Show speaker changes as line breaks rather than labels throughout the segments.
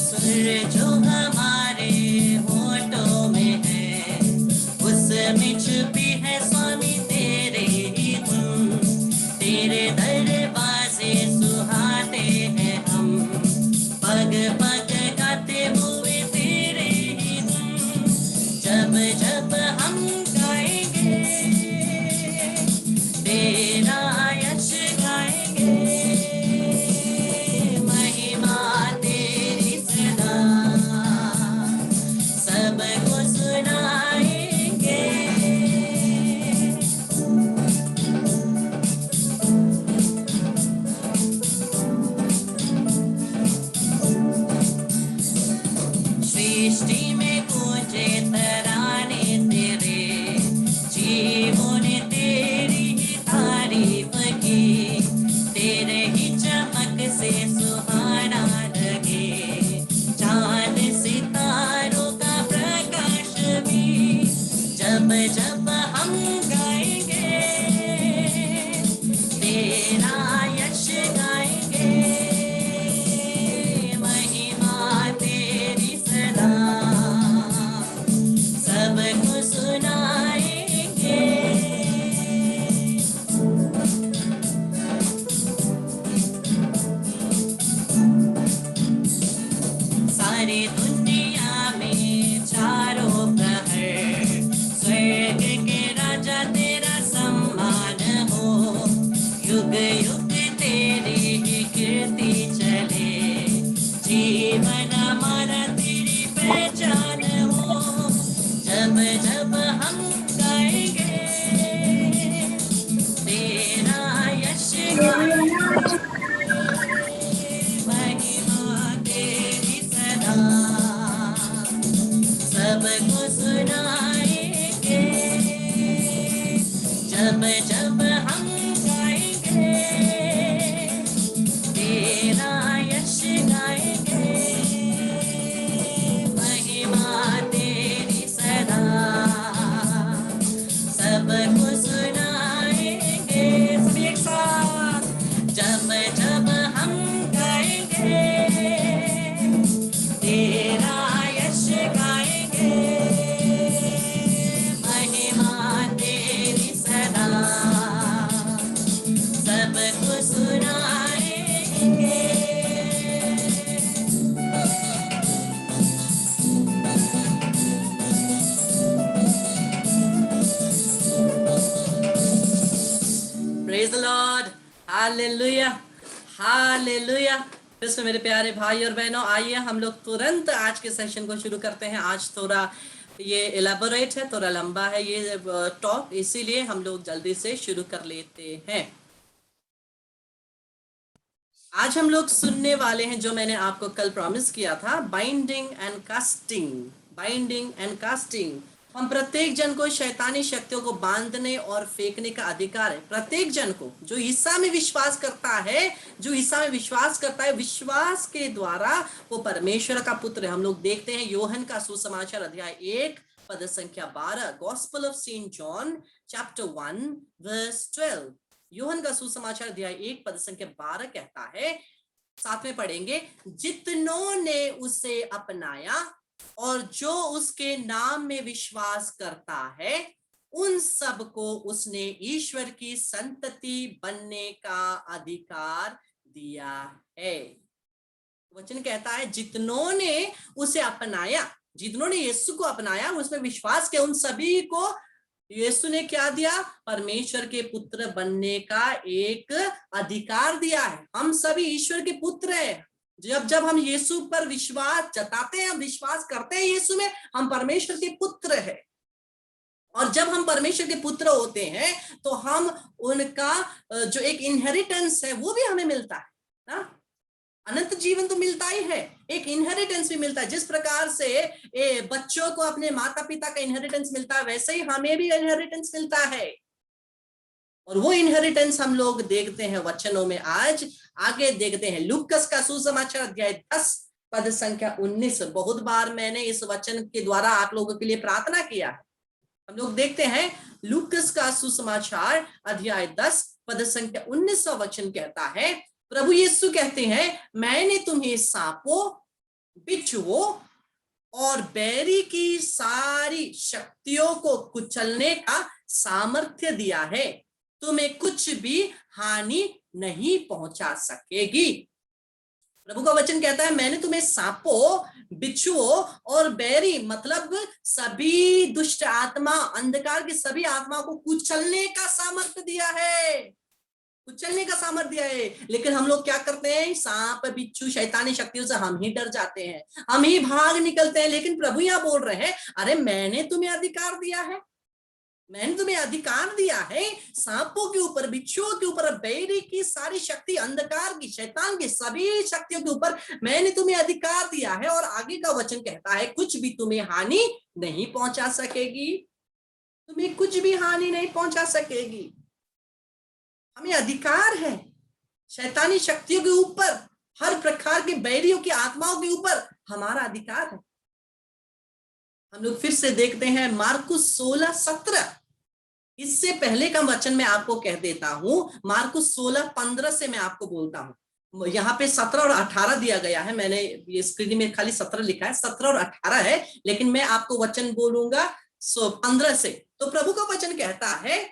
सुर जो हमारे होठों में है, उसमें छुपी है स्वामी तेरे ही धुन। तेरे दरवाजे सुहाते हैं हम, पग पग गाते हुए तेरे ही धुन। जब जब हम गाएंगे तेरा यश गाएंगे, महिमा तेरी सदा सबको सुनाएंगे। सृष्टि में गूंजे तराने तेरे, जीवों ने तेरी ही तारीफ की। तेरे ही चमक से सुहाना लगे चांद सितारों का प्रकाश भी। जब जब हम गाएंगे तेरा यश गाएंगे, महिमा तेरी सदा सबको सुनाएंगे। सारी दुनिया में चारों प्रहर स्वर्ग के राजा तेरा सम्मान हो। युग युग तेरी ही कीर्ति चले, जीवन हमारा तेरी पहचान हो। जब जब हम गाएंगे तेरा यश गाएंगे, महिमा तेरी सदा सबको सुनाएंगे। जब जब हम गाएंगे तेरा यश गाएंगे, महिमा तेरी सदा सबको सुनाएंगे। सभी एक साथ, जब जब हम गाएंगे तेरा यश गाएंगे, महिमा तेरी सदा सबको सुनाएंगे। Praise the Lord, Hallelujah, Hallelujah। इसमें मेरे प्यारे भाई और बहनों, आइए हम लोग तुरंत आज के सेशन को शुरू करते हैं। आज थोड़ा ये एलेबोरेट है, थोड़ा लंबा है ये टॉक, इसीलिए हम लोग जल्दी से शुरू कर लेते हैं। आज हम लोग सुनने वाले हैं, जो मैंने आपको कल प्रॉमिस किया था, binding and casting. Binding and casting, हम प्रत्येक जन को शैतानी शक्तियों को बांधने और फेंकने का अधिकार है। प्रत्येक जन को जो ईसा में विश्वास करता है, जो ईसा में विश्वास करता है, विश्वास के द्वारा वो परमेश्वर का पुत्र है। हम लोग देखते हैं यूहन्ना का सुसमाचार अध्याय 1 पद संख्या 12, gospel of Saint John chapter 1 verse 12। यूहन्ना का सुसमाचार अध्याय 1 पद संख्या 12 कहता है, साथ में पढ़ेंगे, जितनों ने उसे अपनाया और जो उसके नाम में विश्वास करता है, उन सबको उसने ईश्वर की संतति बनने का अधिकार दिया है। वचन कहता है, जितनों ने उसे अपनाया, जितनों ने यीशु को अपनाया, उसमें विश्वास किया, उन सभी को यीशु ने क्या दिया? परमेश्वर के पुत्र बनने का एक अधिकार दिया है। हम सभी ईश्वर के पुत्र हैं। जब जब हम यीशु पर विश्वास जताते हैं, हम विश्वास करते हैं यीशु में, हम परमेश्वर के पुत्र हैं। और जब हम परमेश्वर के पुत्र होते हैं तो हम उनका जो एक इनहेरिटेंस है वो भी हमें मिलता है ना। अनंत जीवन तो मिलता ही है, एक इनहेरिटेंस भी मिलता है। जिस प्रकार से बच्चों को अपने माता पिता का इनहेरिटेंस मिलता है, वैसे ही हमें भी इनहेरिटेंस मिलता है। और वो इनहेरिटेंस हम लोग देखते हैं वचनों में। आज आगे देखते हैं लूकस का सुसमाचार अध्याय 10 पद संख्या 19। बहुत बार मैंने इस वचन के द्वारा आप लोगों के लिए प्रार्थना किया है। हम लोग देखते हैं लूकस का सुसमाचार अध्याय 10 पद संख्या 19 वचन कहता है, प्रभु यीशु कहते हैं, मैंने तुम्हें सांपों, बिच्छुओं और बैरी की सारी शक्तियों को कुचलने का सामर्थ्य दिया है, तुम्हें कुछ भी हानि नहीं पहुंचा सकेगी। प्रभु का वचन कहता है, मैंने तुम्हें सांपों, बिच्छुओं और बैरी मतलब सभी दुष्ट आत्मा, अंधकार की सभी आत्माओं को कुचलने का सामर्थ्य दिया है, कुचलने का सामर्थ्य दिया है। लेकिन हम लोग क्या करते हैं, सांप बिच्छू शैतानी शक्तियों से हम ही डर जाते हैं, हम ही भाग निकलते हैं। लेकिन प्रभु यहां बोल रहे हैं, अरे मैंने तुम्हें अधिकार दिया है, मैंने तुम्हें अधिकार दिया है सांपों के ऊपर, बिच्छुओं के ऊपर, बैरी की सारी शक्ति, अंधकार की, शैतान की सभी शक्तियों के ऊपर मैंने तुम्हें अधिकार दिया है। और आगे का वचन कहता है, कुछ भी तुम्हें हानि नहीं पहुंचा सकेगी, तुम्हें कुछ भी हानि नहीं पहुंचा सकेगी। हमें अधिकार है शैतानी शक्तियों के ऊपर, हर प्रकार के बैरियों की आत्माओं के ऊपर हमारा अधिकार है। हम लोग फिर से देखते हैं मार्कुस 16:17। इससे पहले का वचन मैं आपको कह देता हूं, मार्कुस 16:15 से मैं आपको बोलता हूं। यहाँ पे 17 और 18 दिया गया है, मैंने ये स्क्रीन में खाली 17 लिखा है, 17 और 18 है, लेकिन मैं आपको वचन बोलूंगा 15 से। तो प्रभु का वचन कहता है,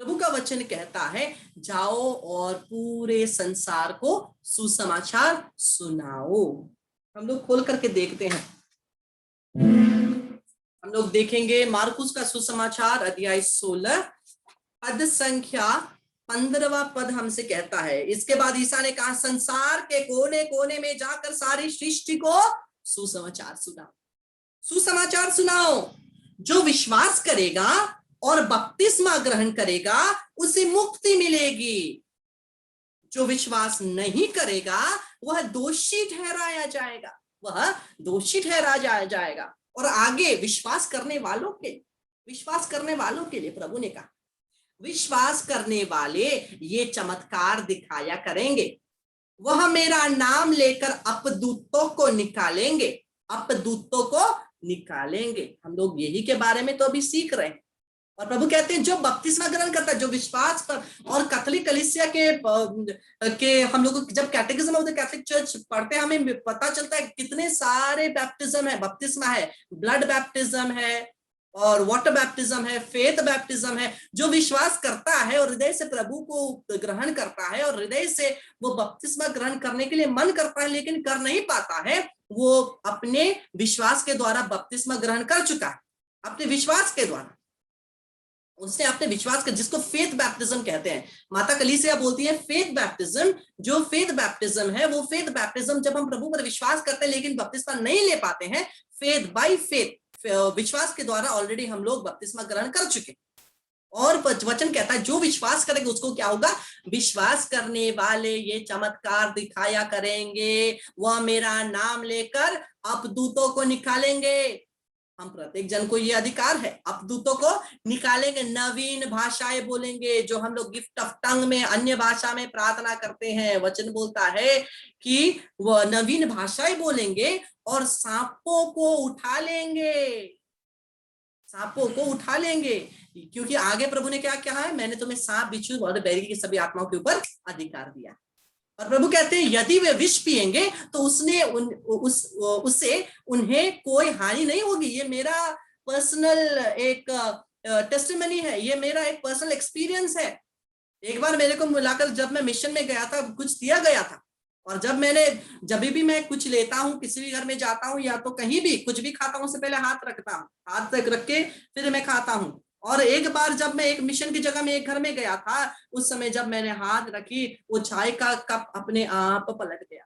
प्रभु का वचन कहता है, जाओ और पूरे संसार को सुसमाचार सुनाओ। हम लोग खोल करके देखते हैं, हम लोग देखेंगे मार्कुस का सुसमाचार अध्याय 16 पद संख्या 15वां पद हमसे कहता है, इसके बाद ईसा ने कहा, संसार के कोने कोने में जाकर सारी सृष्टि को सुसमाचार सुनाओ, सुसमाचार सुनाओ। जो विश्वास करेगा और बपतिस्मा ग्रहण करेगा उसे मुक्ति मिलेगी, जो विश्वास नहीं करेगा वह दोषी ठहराया जाएगा, वह दोषी ठहराया जाएगा। और आगे विश्वास करने वालों के लिए प्रभु ने कहा, विश्वास करने वाले ये चमत्कार दिखाया करेंगे, वह मेरा नाम लेकर अपदूतों को निकालेंगे, अपदूतों को निकालेंगे। हम लोग यही के बारे में तो अभी सीख रहे हैं। और प्रभु कहते हैं, जो बपतिस्मा ग्रहण करता है, जो विश्वास पर, और कैथोलिक कलीसिया के हम लोग जब कैटेकिज्म ऑफ द कैथोलिक चर्च पढ़ते हैं, हमें पता चलता है कितने सारे बैप्टिज्म है, बपतिस्मा है, ब्लड बैप्टिज्म है और वाटर बैप्टिज्म है, फेथ बैप्टिज्म है। जो विश्वास करता है और हृदय से प्रभु को ग्रहण करता है और हृदय से वो बपतिस्मा ग्रहण करने के लिए मन करता है लेकिन कर नहीं पाता है, वो अपने विश्वास के द्वारा बपतिस्मा ग्रहण कर चुका है, अपने विश्वास के द्वारा उसने अपने विश्वास का, जिसको फेथ बैप्टिज्म कहते हैं। माता कलीसिया बोलती है फेथ बैप्टिज्म, जो फेथ बैप्टिज्म है वो फेथ बैप्टिज्म जब हम प्रभु पर विश्वास करते हैं लेकिन बपतिस्मा नहीं ले पाते हैं, फेथ बाय फेथ, विश्वास के द्वारा ऑलरेडी हम लोग बपतिस्मा ग्रहण कर चुके। और वचन कहता है, जो विश्वास करेंगे उसको क्या होगा, विश्वास करने वाले ये चमत्कार दिखाया करेंगे, वह मेरा नाम लेकर अपदूतों को निकालेंगे। हम प्रत्येक जन को ये अधिकार है, अपदूतों को निकालेंगे, नवीन भाषाएं बोलेंगे, जो हम लोग गिफ्ट ऑफ टंग में अन्य भाषा में प्रार्थना करते हैं। वचन बोलता है कि वह नवीन भाषाएं बोलेंगे और सांपों को उठा लेंगे, सांपों को उठा लेंगे। क्योंकि आगे प्रभु ने क्या कहा है, मैंने तुम्हें सांप, बिच्छू और बैरी की सभी आत्माओं के ऊपर अधिकार दिया। और प्रभु कहते हैं, यदि वे विष पिएंगे तो उससे उन्हें कोई हानि नहीं होगी। ये मेरा पर्सनल एक टेस्टिमनी है, ये मेरा एक पर्सनल एक्सपीरियंस है। एक बार मेरे को मिलाकर जब मैं मिशन में गया था, कुछ दिया गया था, और जब भी मैं कुछ लेता हूँ, किसी भी घर में जाता हूँ या तो कहीं भी कुछ भी खाता हूँ, उससे पहले हाथ रखता हूँ, हाथ रख के फिर मैं खाता हूँ। और एक बार जब मैं एक मिशन की जगह में एक घर में गया था, उस समय जब मैंने हाथ रखी, वो चाय का कप अपने आप पलट गया,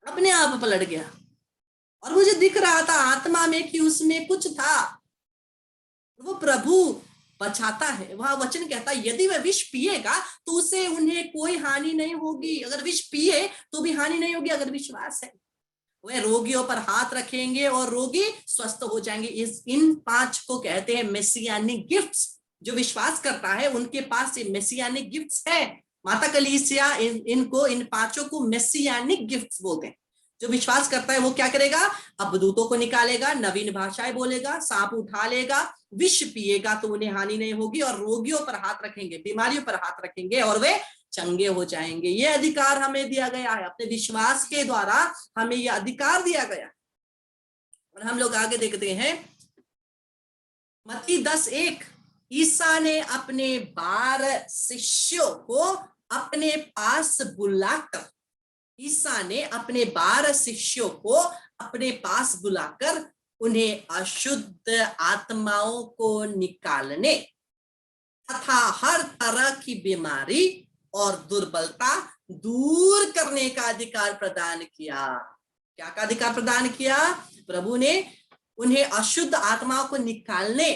अपने आप पलट गया। और मुझे दिख रहा था आत्मा में कि उसमें कुछ था, वो प्रभु बचाता है। वह वचन कहता है, यदि वह विष पिएगा तो उसे उन्हें कोई हानि नहीं होगी। अगर विष पिए तो भी हानि नहीं होगी अगर विश्वास है। वह रोगियों पर हाथ रखेंगे और रोगी स्वस्थ हो जाएंगे। इन 5 को कहते हैं मेसियानिक गिफ्ट्स। जो विश्वास करता है उनके पास ये मेसियानिक गिफ्ट्स है। माता कलीसिया इन 5 को मेसियानिक गिफ्ट्स बोलते हैं। जो विश्वास करता है वो क्या करेगा? अब दूतों को निकालेगा, नवीन भाषाएं बोलेगा, सांप उठा लेगा, विष पिएगा तो उन्हें हानि नहीं होगी, और रोगियों पर हाथ रखेंगे, बीमारियों पर हाथ रखेंगे और वे चंगे हो जाएंगे। ये अधिकार हमें दिया गया है, अपने विश्वास के द्वारा हमें यह अधिकार दिया गया। और हम लोग आगे देखते हैं मत्ती 10:1, ईसा ने अपने 12 शिष्यों को अपने पास बुलाकर, ईसा ने अपने 12 शिष्यों को अपने पास बुलाकर उन्हें अशुद्ध आत्माओं को निकालने तथा हर तरह की बीमारी और दुर्बलता दूर करने का अधिकार प्रदान किया। क्या का अधिकार प्रदान किया? प्रभु ने उन्हें अशुद्ध आत्माओं को निकालने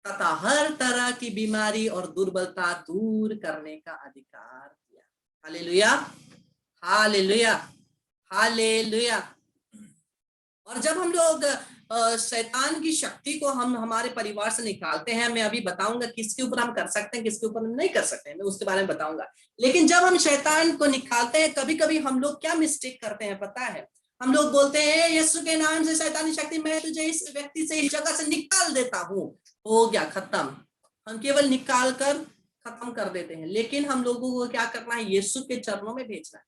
तथा हर तरह की बीमारी और दुर्बलता दूर करने का अधिकार दिया। Hallelujah, hallelujah, hallelujah. और जब हम लोग शैतान की शक्ति को हम हमारे परिवार से निकालते हैं, मैं अभी बताऊंगा किसके ऊपर हम कर सकते हैं, किसके ऊपर हम नहीं कर सकते हैं, मैं उसके बारे में बताऊंगा। लेकिन जब हम शैतान को निकालते हैं, कभी कभी हम लोग क्या मिस्टेक करते हैं पता है? हम लोग बोलते हैं यीशु के नाम से शैतानी शक्ति, मैं तुझे इस व्यक्ति से, इस जगह से निकाल देता हूं, हो गया खत्म। हम केवल निकाल कर खत्म कर देते हैं। लेकिन हम लोगों को क्या करना है? यीशु के चरणों में भेजना है,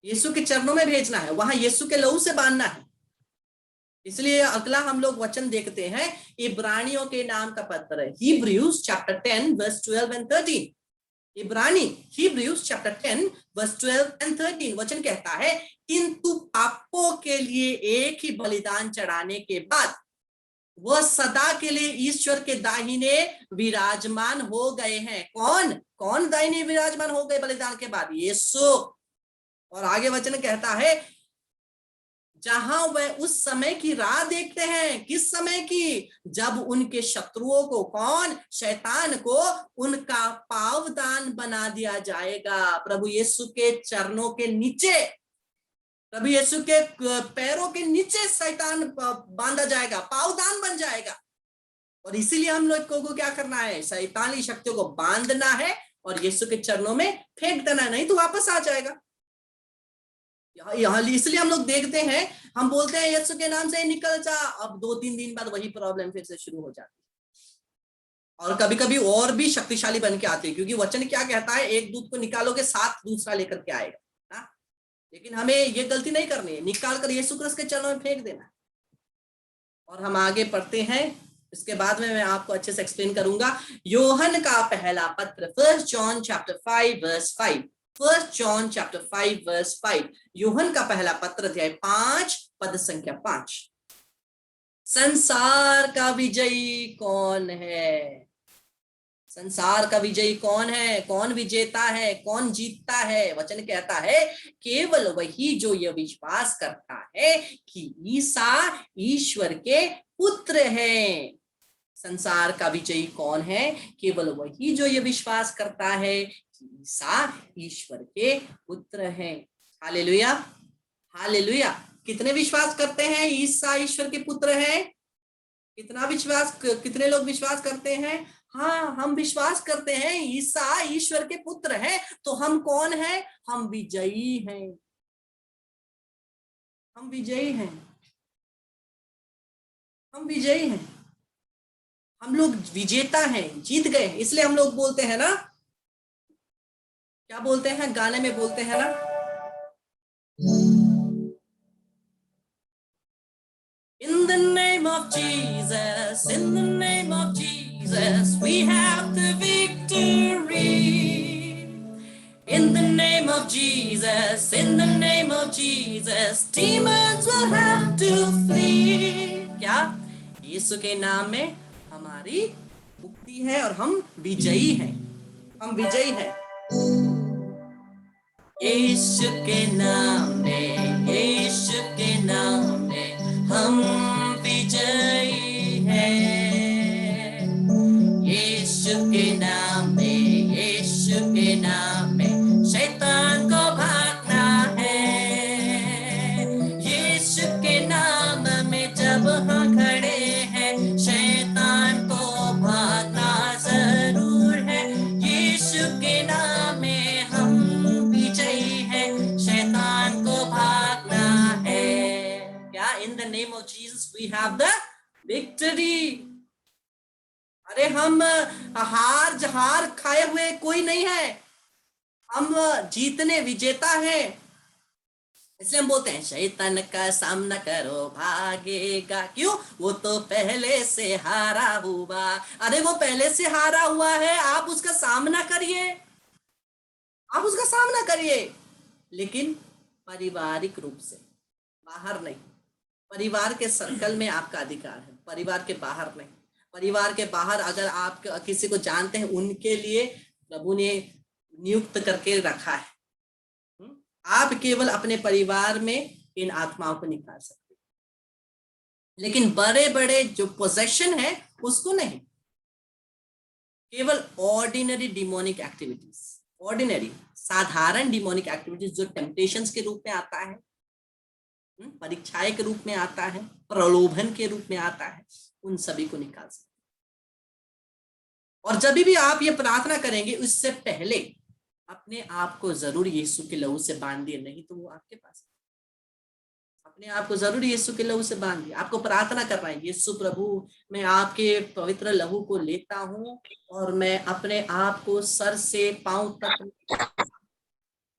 यीशु के चरणों में भेजना है, वहां यीशु के लहू से बांधना है। इसलिए अगला हम लोग वचन देखते हैं, इब्रानियों के नाम का पत्र, Hebrews chapter 10 verse 12 and 13। इब्रानी, Hebrews chapter 10 verse 12 and 13 वचन कहता है, किंतु पापों के लिए एक ही बलिदान चढ़ाने के बाद वह सदा के लिए ईश्वर के दाहिने विराजमान हो गए हैं। कौन कौन दाहिने विराजमान हो गए बलिदान के बाद? यीशु। और आगे वचन कहता है, जहां वह उस समय की राह देखते हैं। किस समय की? जब उनके शत्रुओं को, कौन? शैतान को उनका पावदान बना दिया जाएगा। प्रभु यीशु के चरणों के नीचे, प्रभु यीशु के पैरों के नीचे शैतान बांधा जाएगा, पावदान बन जाएगा। और इसीलिए हम लोग को क्या करना है? शैतानी शक्तियों को बांधना है और यीशु के चरणों में फेंक देना है, नहीं तो वापस आ जाएगा। इसलिए हम लोग देखते हैं, हम बोलते हैं यीशु के नाम से निकल जा, अब 2-3 दिन बाद वही प्रॉब्लम फिर से शुरू हो जाती है, और कभी कभी और भी शक्तिशाली बन के आती है। क्योंकि वचन क्या कहता है? एक दूत को निकालोगे, 7 दूसरा लेकर के आएगा ना। लेकिन हमें ये गलती नहीं करनी है, निकाल कर यीशु क्रिस्त के चरणों में फेंक देना। और हम आगे पढ़ते हैं, इसके बाद में मैं आपको अच्छे से एक्सप्लेन करूंगा। योहन का पहला पत्र, 1 John chapter 5 verse 5, 1 John chapter 5 verse 5, यूहन का पहला पत्र अध्याय 5 पद संख्या 5। संसार का विजयी कौन है? संसार का विजयी कौन है? कौन विजेता है? कौन जीतता है? वचन कहता है, केवल वही जो यह विश्वास करता है कि ईसा ईश्वर के पुत्र है। संसार का विजयी कौन है? केवल वही जो यह विश्वास करता है ईसा ईश्वर के पुत्र हैं। Hallelujah, hallelujah. कितने विश्वास करते हैं ईसा ईश्वर के पुत्र हैं? कितने लोग विश्वास करते हैं? हाँ, हम विश्वास करते हैं ईसा ईश्वर के पुत्र हैं। तो हम कौन हैं? हम विजयी हैं, हम विजयी हैं, हम विजयी हैं, हम लोग विजेता हैं, जीत गए। इसलिए हम लोग बोलते हैं ना, क्या बोलते हैं? गाने में बोलते हैं ना, In the name of Jesus, in the name of Jesus, we have the victory. In the name of Jesus, in the name of Jesus, demons will have to flee. क्या? यीशु के नाम में हमारी मुक्ति है और हम विजयी हैं, हम विजयी हैं। यीशु के नाम में, यीशु के नाम में हम विजयी हैं। यीशु के नाम में, यीशु के नाम में शैतान को भागना है। यीशु के नाम में जब हम खड़े हैं, शैतान को भागना जरूर है। यीशु के नाम में हम विजयी हैं, शैतान को भाग name of Jesus we have the victory. अरे हम हार खाए हुए कोई नहीं है, हम जीतने विजेता हैं। इसलिए हम बोलते हैं शैतान का सामना करो भागेगा, क्यों? वो तो पहले से हारा हुआ। अरे वो पहले से हारा हुआ है, आप उसका सामना करिए, आप उसका सामना करिए, लेकिन पारिवारिक रूप से, बाहर नहीं। परिवार के सर्कल में आपका अधिकार है, परिवार के बाहर नहीं। परिवार के बाहर अगर आप किसी को जानते हैं, उनके लिए प्रभु ने नियुक्त करके रखा है। आप केवल अपने परिवार में इन आत्माओं को निकाल सकते हैं, लेकिन बड़े बड़े जो पोजेशन है उसको नहीं। केवल ऑर्डिनरी डिमोनिक एक्टिविटीज, ऑर्डिनरी साधारण डिमोनिक एक्टिविटीज जो टेम्पटेशंस के रूप में आता है, परीक्षाएं के रूप में आता है, प्रलोभन के रूप में आता है, उन सभी को निकाल सकते। और जब भी आप ये प्रार्थना करेंगे, उससे पहले अपने आप को जरूर यीशु के लहू से बांध दिए, नहीं तो वो आपके पास। अपने आप को जरूर यीशु के लहू से बांध दिए। आपको प्रार्थना करना है, यीशु प्रभु मैं आपके पवित्र लहू को लेता हूं और मैं अपने आप को सर से पांव तक,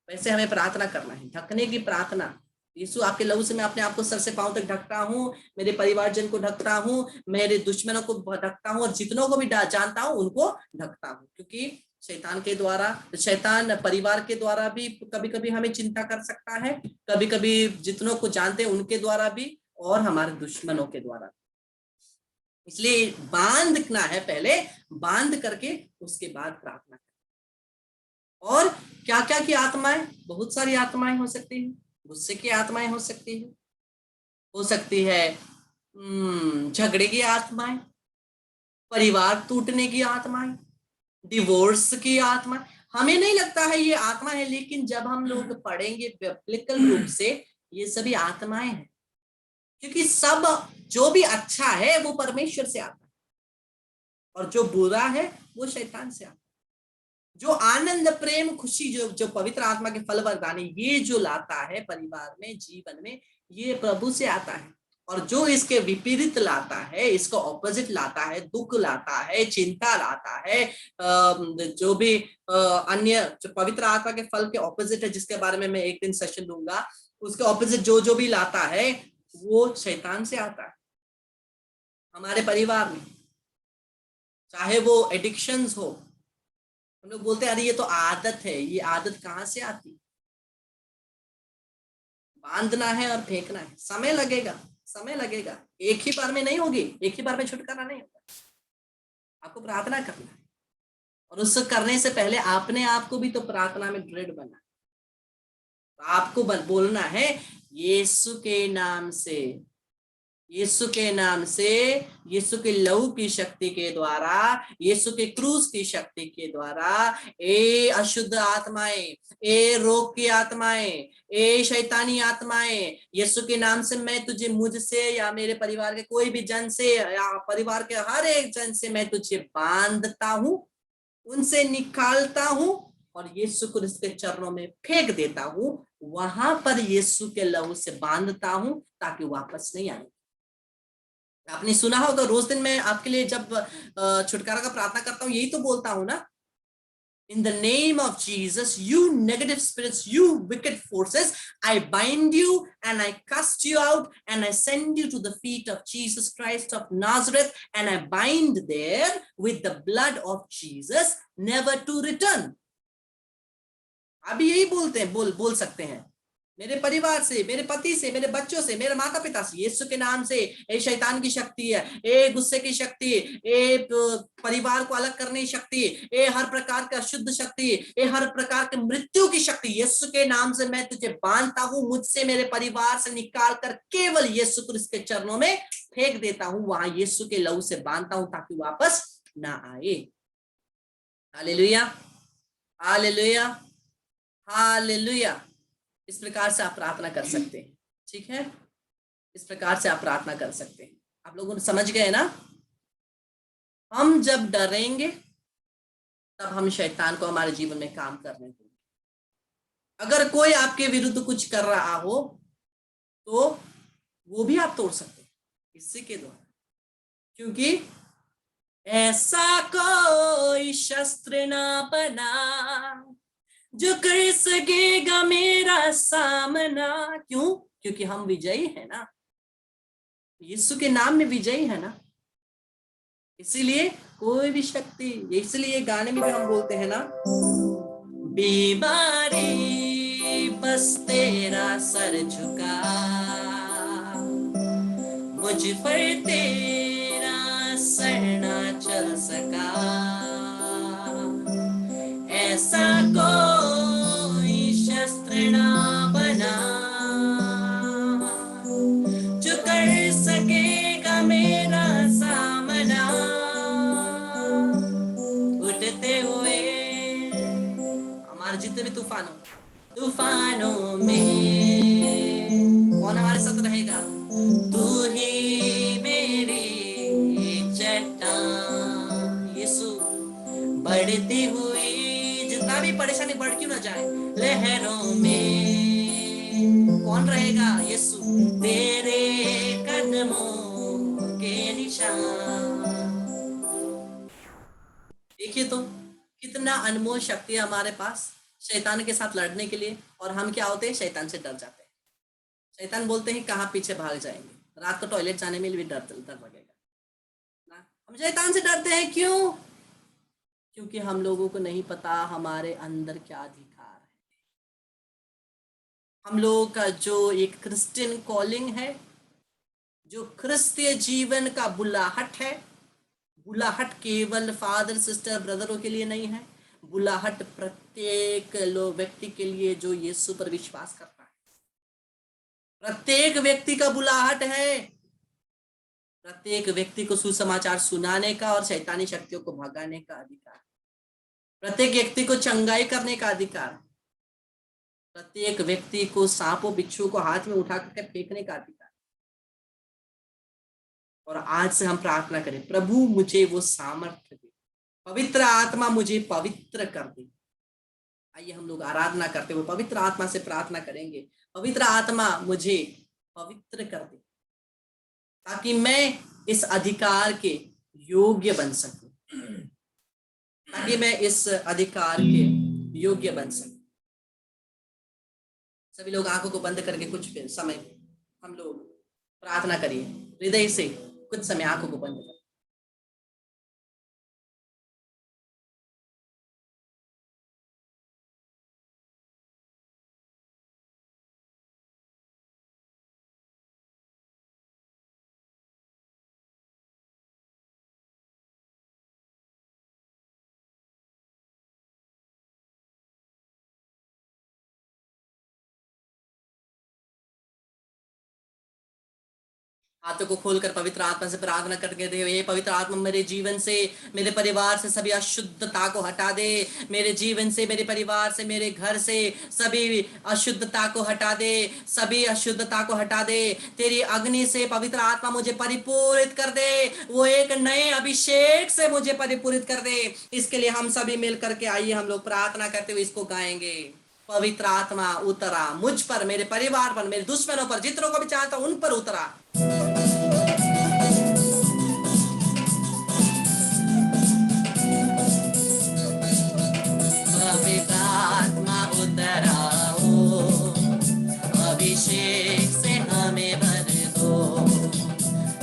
वैसे हमें प्रार्थना करना है, ढकने की प्रार्थना। यीशु आपके लहू से मैं अपने आप को सर से पांव तक ढकता हूँ, मेरे परिवारजन को ढकता हूँ, मेरे दुश्मनों को ढकता हूँ, और जितनों को भी जानता हूँ उनको ढकता हूँ। क्योंकि शैतान के द्वारा, शैतान परिवार के द्वारा भी कभी कभी हमें चिंता कर सकता है, कभी कभी जितनों को जानते हैं उनके द्वारा भी, और हमारे दुश्मनों के द्वारा। इसलिए बांधना है, पहले बांध करके उसके बाद प्रार्थना। और क्या क्या की आत्माएं, बहुत सारी आत्माएं हो सकती है। गुस्से की आत्माएं हो सकती है, हो सकती है झगड़े की आत्माएं, परिवार टूटने की आत्माएं, डिवोर्स की आत्मा। हमें नहीं लगता है ये आत्मा है, लेकिन जब हम लोग पढ़ेंगे बिब्लिकल रूप से, ये सभी आत्माएं हैं। क्योंकि सब जो भी अच्छा है वो परमेश्वर से आता है, और जो बुरा है वो शैतान से आता है। जो आनंद, प्रेम, खुशी, जो जो पवित्र आत्मा के फल वरदान ये जो लाता है परिवार में, जीवन में, ये प्रभु से आता है। और जो इसके विपरीत लाता है, इसको ऑपोजिट लाता है, दुख लाता है, चिंता लाता है, जो भी अन्य जो पवित्र आत्मा के फल के ऑपोजिट है, जिसके बारे में मैं एक दिन सेशन दूंगा, उसके ऑपोजिट जो जो भी लाता है वो शैतान से आता है हमारे परिवार में। चाहे वो एडिक्शंस हो, हम लोग बोलते हैं अरे ये तो आदत है, ये आदत कहाँ से आती? बांधना है और फेंकना है, समय लगेगा, समय लगेगा, एक ही बार में नहीं होगी, एक ही बार में छुटकारा नहीं होगा। आपको प्रार्थना करना है, और उससे करने से पहले आपने आपको भी तो प्रार्थना में दृढ़ बनना है। तो आपको बोलना है यीशु के नाम से, यीशु के नाम से, यीशु के लहू की शक्ति के द्वारा, यीशु के क्रूस की शक्ति के द्वारा, ए अशुद्ध आत्माएं, ए रोग की आत्माएं, ए शैतानी आत्माएं, यीशु के नाम से मैं तुझे, मुझसे या मेरे परिवार के कोई भी जन से या परिवार के हर एक जन से मैं तुझे बांधता हूं, उनसे निकालता हूं और यीशु क्रिस्त के चरणों में फेंक देता हूं। वहां पर यीशु के लहू से बांधता हूं ताकि वापस नहीं आए। आपने सुना होगा, रोज दिन मैं आपके लिए जब छुटकारा का प्रार्थना करता हूँ यही तो बोलता हूँ ना, in the name of Jesus, you negative spirits, you wicked forces, I bind you and I cast you out and I send you to the feet of Jesus Christ of Nazareth and I bind there with the blood of Jesus, never to return. अभी यही बोलते हैं, बोल सकते हैं, मेरे परिवार से, मेरे पति से, मेरे बच्चों से, मेरे माता पिता से, यीशु के नाम से, ए शैतान की शक्ति है, ए गुस्से की शक्ति, ए परिवार को अलग करने की शक्ति, ए हर प्रकार का शुद्ध शक्ति, ए हर प्रकार के मृत्यु की शक्ति, यीशु के नाम से मैं तुझे बांधता हूं, मुझसे, मेरे परिवार से निकाल कर केवल यीशु क्रिस्त के चरणों में फेंक देता हूं, वहां यीशु के लहू से बांधता हूं ताकि वापस ना आए। Hallelujah, hallelujah, hallelujah. इस प्रकार से आप प्रार्थना कर सकते हैं, ठीक है? इस प्रकार से आप प्रार्थना कर सकते हैं। आप लोगों ने समझ गए ना? हम जब डरेंगे तब हम शैतान को हमारे जीवन में काम करने देंगे। अगर कोई आपके विरुद्ध कुछ कर रहा हो तो वो भी आप तोड़ सकते हैं इसी के द्वारा, क्योंकि ऐसा कोई शस्त्र ना बना जो कर सकेगा मेरा सामना। क्यों? क्योंकि हम विजयी है ना, यीशु के नाम में विजयी है ना, इसीलिए कोई भी शक्ति, इसलिए गाने में भी हम बोलते हैं ना, बीमारी बस तेरा सर झुका, मुझ पर तेरा सर ना चल सका, ऐसा कोई शस्त्र ना बना जो कर सकेगा मेरा सामना। उठते हुए हमारे जितने भी तूफानों में कौन हमारे साथ रहेगा? तू ही मेरी चट्टान। यीशु, बढ़ती हुई जितना भी परेशानी बढ़ क्यों ना जाए, लहरों में कौन रहेगा? यीशु, तेरे कदमों के निशान। देखिए तो कितना अनमोल शक्ति है हमारे पास शैतान के साथ लड़ने के लिए, और हम क्या होते हैं? शैतान से डर जाते हैं। शैतान बोलते हैं कहाँ पीछे भाग जाएंगे, रात को टॉयलेट जाने में भी डर लगेगा ना। हम शैतान से डरते हैं, क्यों? क्योंकि हम लोगों को नहीं पता हमारे अंदर क्या अधिकार है। हम लोगों का जो एक क्रिश्चियन कॉलिंग है, जो क्रिस्तीय जीवन का बुलाहट है, बुलाहट केवल फादर सिस्टर ब्रदरों के लिए नहीं है, बुलाहट प्रत्येक व्यक्ति के लिए जो यीशु पर विश्वास करता है। प्रत्येक व्यक्ति का बुलाहट है, प्रत्येक व्यक्ति को सुसमाचार सुनाने का और शैतानी शक्तियों को भगाने का अधिकार, प्रत्येक व्यक्ति को चंगाई करने का अधिकार, प्रत्येक व्यक्ति को सांपों बिच्छू को हाथ में उठा करके फेंकने का अधिकार। और आज से हम प्रार्थना करें, प्रभु मुझे वो सामर्थ्य दे, पवित्र आत्मा मुझे पवित्र कर दे। आइए हम लोग आराधना करते हुए पवित्र आत्मा से प्रार्थना करेंगे, पवित्र आत्मा मुझे पवित्र कर दे ताकि मैं इस अधिकार के योग्य बन सकूं, ताकि मैं इस अधिकार के योग्य बन सकूं। सभी लोग आंखों को बंद करके कुछ समय हम लोग प्रार्थना करिए, हृदय से कुछ समय आंखों को बंद करें। हाथों को खोलकर पवित्र आत्मा से प्रार्थना करके दे, ये पवित्र आत्मा मेरे जीवन से, मेरे परिवार से सभी अशुद्धता को हटा दे, मेरे जीवन से, मेरे परिवार से, मेरे घर से सभी अशुद्धता को हटा दे, सभी अशुद्धता को हटा दे। तेरी अग्नि से पवित्र आत्मा मुझे परिपूरित कर दे, वो एक नए अभिषेक से मुझे परिपूरित कर दे। इसके लिए हम सभी मिल करके आइए हम लोग प्रार्थना करते हुए इसको गाएंगे। पवित्र आत्मा उतरा मुझ पर, मेरे परिवार पर, मेरे दुश्मनों पर, जितनों को भी चाहता उन पर उतरा। पवित्र आत्मा उतरा हो, अभिषेक से हमें भर दो।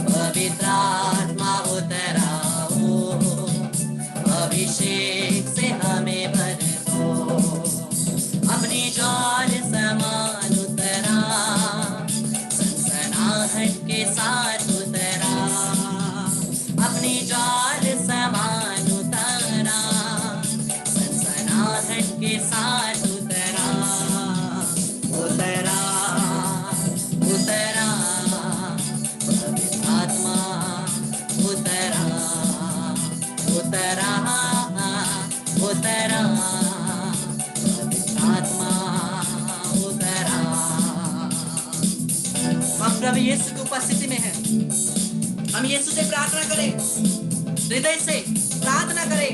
पवित्र आत्मा उतरा हो, अभिषेक से हमें भर दो। अपनी ज्वाल समान उतरा, सनसनाहट के साथ उतरा, अपनी ज्वाल समान उतरा, सनसनाहट के साथ उतरा, उतरा, उतरा, पवित्र आत्मा उतरा, उतरा, उतरा, आत्मा उतरा। हम प्रभु यीशु की उपस्थिति में हैं, हम यीशु से प्रार्थना करें, हृदय से प्रार्थना करें।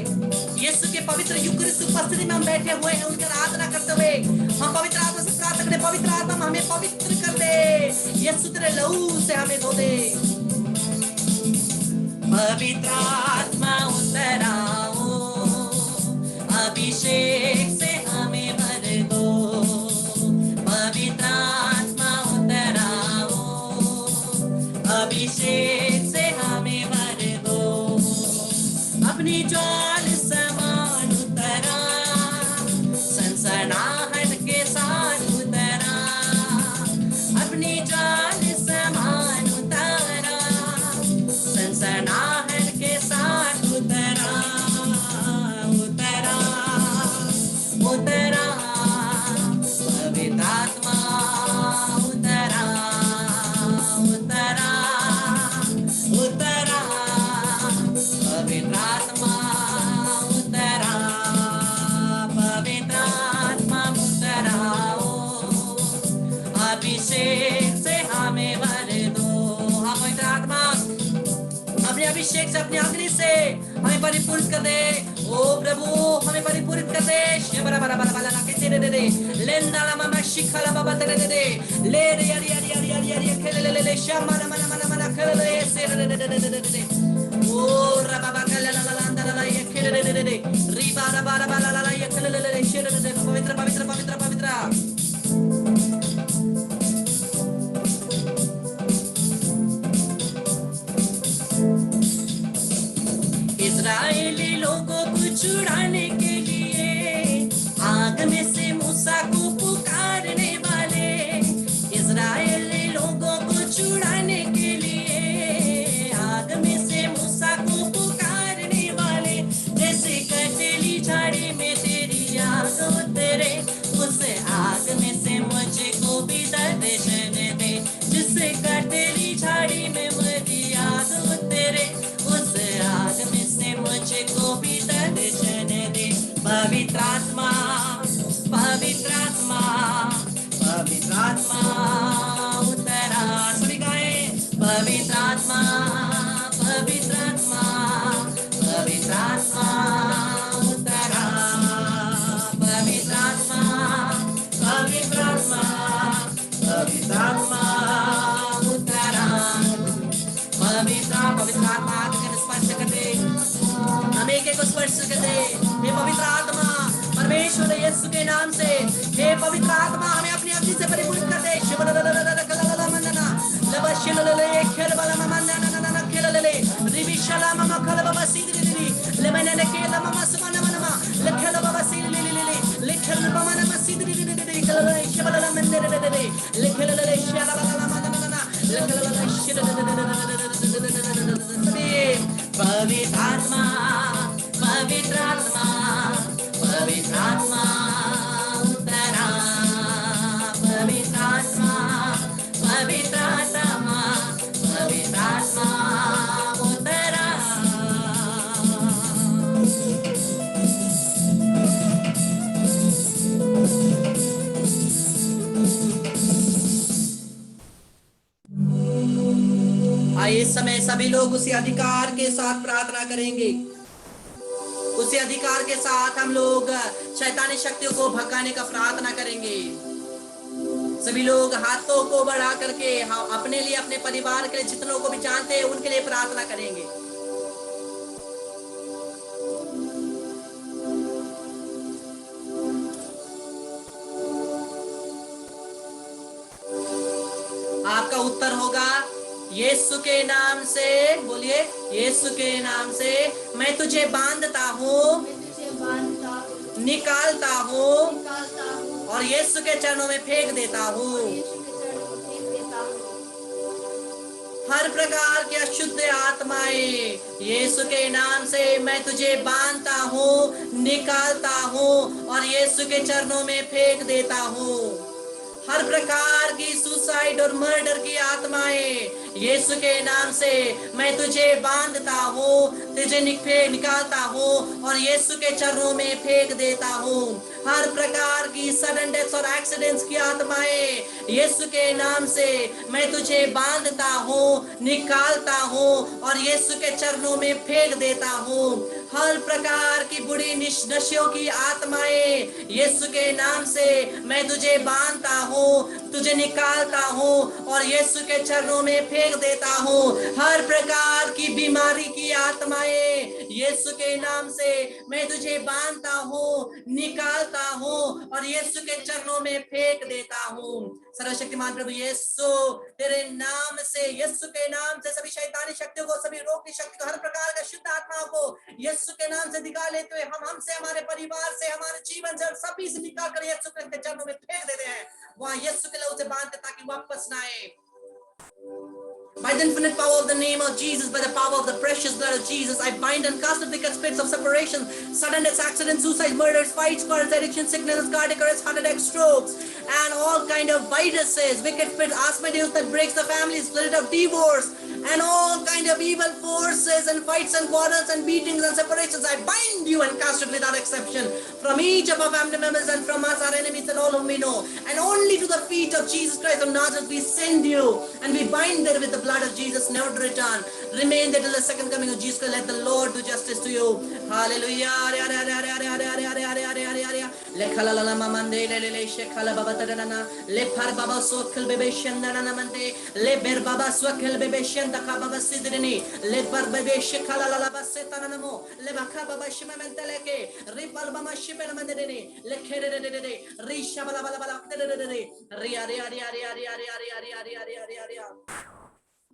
यीशु के पवित्र युक्तिस्त उपस्थिति में हम बैठे हुए हैं, उनकी आराधना करते हुए हम पवित्र आत्मा से प्रार्थना प्रार्थना करते, पवित्र आत्मा हमें पवित्र कर दे, यीशु तेरे लहू से हमें धो दे। पवित्र आत्मा उतर आओ, अभिषेक से हमें भर दो। पवित्र आत्मा उतर आओ, अभिषेक से हमें भर दो। अपनी ज्वाल समान उतरा, सनसनाहट के साथ उतरा। अपनी ज्वाल समान उतरा, सनसनाहट के साथ उतरा, उतरा, उतरा। पवित्र आत्मा उतरा, उतरा, उतरा। पवित्र आत्मा उतरा, पवित्र आत्मा उतराओ, अभिषेक से हमें भर दो। हाँ, पवित्र आत्मा अपने अभिषेक से, अपनी अग्नि से हमें परिपूर्ण कर दे। ओ प्रभु, हमें परिपूर्ण कर दे। शिवरा बरा बरा बरा कैसे दे दे लेंदा ला मामा शिखला बाबा दे दे ले रे यारी यारी यारी यारी यारी खेले ले ले श्यामा ना मना मना मना खेले ले से दे दे दे दे दे ओ रा बाबा खेले ला ला ला ला ये खेले ले ले ले री बारा बारा बारा ला ये खेले ले ले शेर दे पवित्र पवित्र पवित्र पवित्र। इस्राएली लोगों को छुड़ाने के लिए आग में से मूसा को पुकारने वाले, इस्राएली लोगों को छुड़ाने के लिए आग में से मूसा को पुकारने वाले। जैसे कटेली झाड़ी में तेरी आग उतरे, उस आग में से मुझको भी दर्शन दे। जिससे कटेली झाड़ी में मेरी आग उतरे, उस आग में से मुझको भी दर्शन दे। पवित्र आत्मा, पवित्र आत्मा, पवित्र आत्मा उतरा। सभी गाए पवित्र आत्मा, पवित्र आत्मा, पवित्र आत्मा उतरा। पवित्र आत्मा, पवित्र आत्मा, पवित्र आत्मा उतरा। पवित्र आत्मा आके स्पर्श कर दे, हमें एक को स्पर्श कर दे। हे पवित्र आत्मा, परमेश्वर यीशु के नाम से, हे पवित्र आत्मा हमें अपनी अग्नि से परिपूर्ण कर दे। पवित्र आत्मा, पवित्र आत्मा, पवित्र आत्मा उतरा। पवित्र आत्मा, पवित्र आत्मा, पवित्र आत्मा उतरा। आइए इस समय सभी लोग उसी अधिकार के साथ प्रार्थना करेंगे। उसी अधिकार के साथ हम लोग शैतानी शक्तियों को भगाने का प्रार्थना करेंगे। सभी लोग हाथों को बढ़ा करके अपने लिए, अपने परिवार के लिए, जितनों को भी जानते हैं उनके लिए प्रार्थना करेंगे। आपका उत्तर होगा यीशु के नाम से। बोलिए, यीशु के नाम से मैं तुझे बांधता हूँ, निकालता हूँ और यीशु के चरणों में फेंक देता हूँ। हर प्रकार की अशुद्ध आत्माएं यीशु के नाम से मैं तुझे बांधता हूँ, निकालता हूँ और यीशु के चरणों में फेंक देता हूँ। हर प्रकार की सुसाइड और मर्डर की आत्माएं यीशु के नाम से मैं तुझे बांधता हूँ, तुझे निकालता हूँ और यीशु के चरणों में फेंक देता हूँ। हर प्रकार की सडन डेथ्स और एक्सीडेंट्स की आत्माएं यीशु के नाम से मैं तुझे बांधता हूँ, निकालता हूँ और यीशु के चरणों में फेंक देता हूँ। हर प्रकार की बुरी नशों की आत्माएं यीशु के नाम से मैं तुझे बांधता हूँ, तुझे निकालता हूँ और यीशु के चरणों में फेंक देता हूँ। हर प्रकार की बीमारी की आत्माएं यीशु के नाम से मैं तुझे बांधता हूँ, निकालता हूँ और यीशु के चरणों में फेंक देता हूँ। सर्वशक्तिमान प्रभु यीशु, तेरे नाम से, यीशु के नाम से सभी शैतानी शक्तियों को, सभी रोग की शक्ति को, हर प्रकार का शुद्ध आत्माओं को यीशु के नाम से निकाल लेते हुए हम हमसे, हमारे परिवार से, हमारे जीवन से और सभी से निकाल कर यीशु के चरणों में फेंक देते हैं। वहां यीशु के लहू से बांधते ताकि वापस ना आए। By the infinite power of the name of Jesus, by the power of the precious blood of Jesus, I bind and cast out wicked spirits of separation, sudden deaths, accidents, suicides, murders, fights, quarrels, addictions, sicknesses, cardiac arrest, heart attacks, strokes, and all kind of viruses, wicked spirits, Asmodeus that breaks the family, spirit of divorce, and all kind of evil forces and fights and quarrels and beatings and separations. I bind you and cast it without exception from each of our family members and from us, our enemies and all whom we know. And only to the feet of Jesus Christ of Nazareth we send you, and we bind there with the blood of Jesus, never to return. Remain there till the second coming of Jesus Christ. Let the Lord do justice to you. Hallelujah.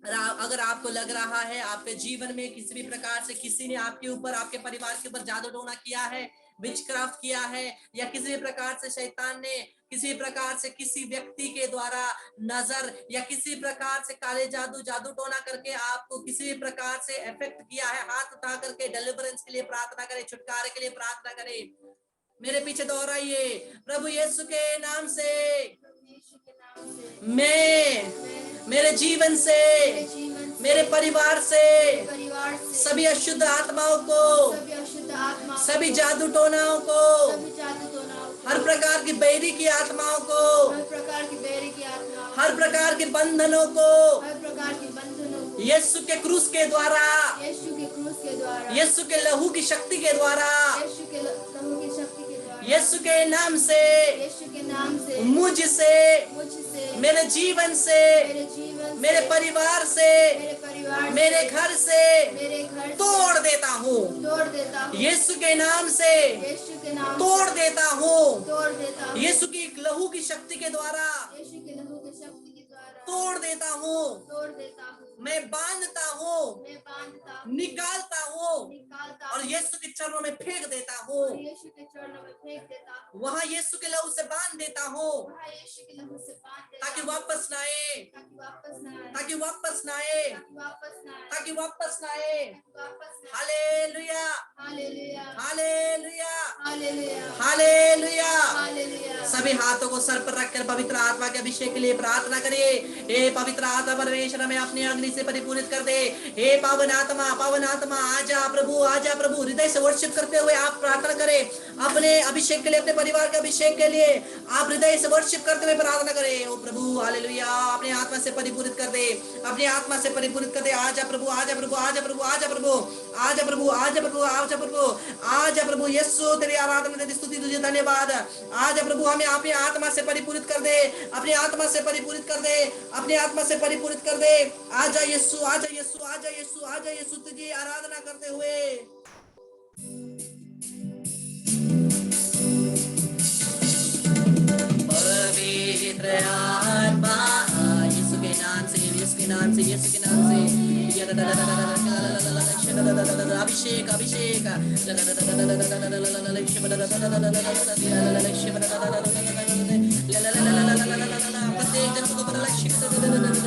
अगर आपको लग रहा है आपके जीवन में किसी भी प्रकार से किसी ने आपके ऊपर, आपके परिवार के ऊपर जादू टोना किया है, विचक्राफ्ट किया है, या किसी भी प्रकार से शैतान ने किसी प्रकार से किसी व्यक्ति के द्वारा नजर या किसी प्रकार से काले जादू टोना करके आपको किसी भी प्रकार से इफेक्ट किया है, हाथ उठा करके डिलीवरेंस के लिए प्रार्थना करें, छुटकारे के लिए प्रार्थना करें। मेरे पीछे दोहराइए, प्रभु यीशु के नाम से मैं मेरे जीवन से, मेरे परिवार से सभी अशुद्ध आत्माओं को, सभी जादू टोनाओं को, हर प्रकार की बैरी की आत्माओं को, हर प्रकार के बंधनों को यीशु के क्रूस के द्वारा, यीशु के लहू की शक्ति के द्वारा, यीशु के नाम से मुझसे, मेरे जीवन से, मेरे परिवार से, मेरे घर से तोड़ देता हूँ, यीशु के नाम से तोड़ देता हूँ, यीशु की लहू की शक्ति के द्वारा तोड़ देता हूँ, मैं बांधता हूँ, निकालता हूँ और यीशु के चरणों में फेंक देता हूँ, वहाँ यीशु के लहू से बांध देता हूँ ताकि वापस ना आए, ताकि वापस ना आए, ताकि वापस ना आए। Hallelujah, hallelujah, hallelujah. सभी हाथों को सर पर रखकर पवित्र आत्मा के अभिषेक के लिए प्रार्थना करिए। हे पवित्र आत्मा परमेश्वर में अपनी अग्नि से परिपूरित कर दे। हे पावन आत्मा आजा प्रभु, आजा प्रभु। हृदय से वर्शिप करते हुए आप प्रार्थना करें अपने अभिषेक के लिए, अपने परिवार के अभिषेक के लिए आप हृदय से वर्शिप करते हुए प्रार्थना करें। ओ प्रभु हालेलुया, अपने आत्मा से परिपूरित कर दे, अपनी आत्मा से परिपूरित कर दे। आजा प्रभु, आजा प्रभु, आजा प्रभु, आजा प्रभु, आजा प्रभु, आजा प्रभु, आजा प्रभु, आजा प्रभु। यीशु तेरी आराधना, तेरी स्तुति, तुझे धन्यवाद। आजा प्रभु, हमें अपनी आत्मा से परिपूरित कर दे, अपनी आत्मा से परिपूरित कर दे, अपनी आत्मा से परिपूरित कर दे। आजा यीशु, आजा यीशु, आजा यीशु, आजा यीशु, तुझे आराधना करते हुए। पवित्र आत्मा यीशु के नाम से, यीशु के नाम से, यीशु के नाम से अभिषेक, अभिषेक प्रत्येक जन को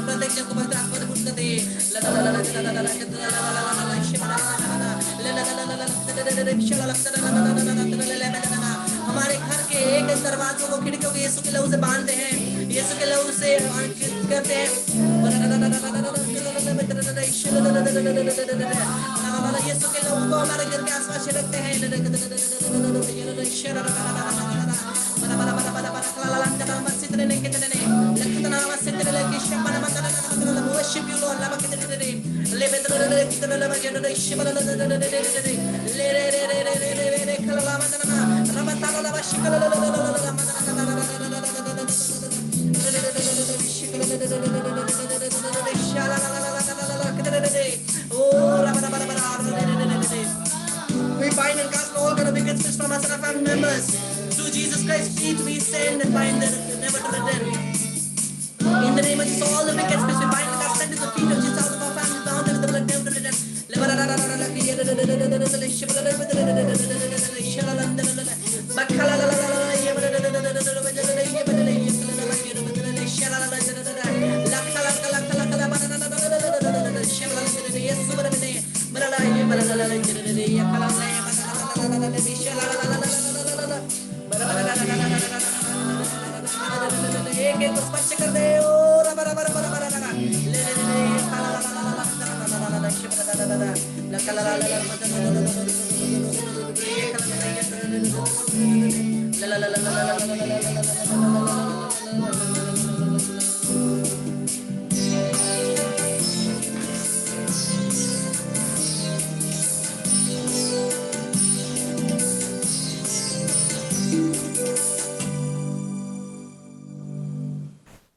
प्रत्येक जन को पवित्र आत्मा से पूर्ण दे। हमारे घर के एक दरवाजों को, खिड़कियों को यीशु के लहू से बांधते हैं, यीशु के लहू से करते हैं। यीशु के लहू को हमारे घर के आसपास छिड़कते हैं। worship you Lord, We bind and cast all kind of wicked spirits from us and our family members. Through Jesus Christ, feet we send and bind them never to return. In the name of Jesus, all the wicked spirits we bind and cast them to the feet of Jesus out of our family, bound in the blood, never to return. एक को स्पर्श कर दे और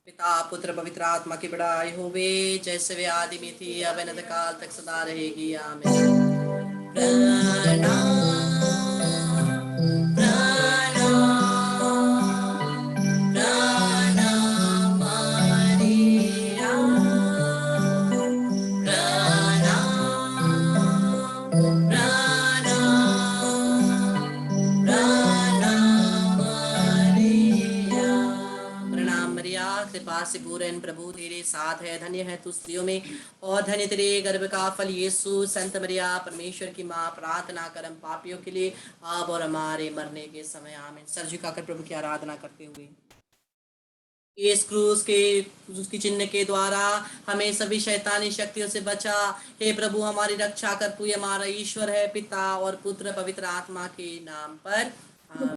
पिता पुत्र पवित्र आत्मा की बड़ाई होवे, जैसे वे आदि में थी अब अनंत काल तक सदा रहेगी। आमीन। कृपा से पूर्ण प्रभु तेरे साथ है, धन्य है तू स्त्रियों में और धन्य तेरे गर्भ का फल यीशु। संत मरिया परमेश्वर की माँ, प्रार्थना कर हम पापियों के लिए अब और हमारे मरने के समय। आमीन। सर झुकाकर प्रभु की आराधना करते हुए इस क्रूस के उसकी चिन्ह के द्वारा हमें सभी शैतानी शक्तियों से बचा। हे प्रभु हमारी रक्षा कर, तू हमारा ईश्वर है, पिता और पुत्र पवित्र आत्मा के नाम पर।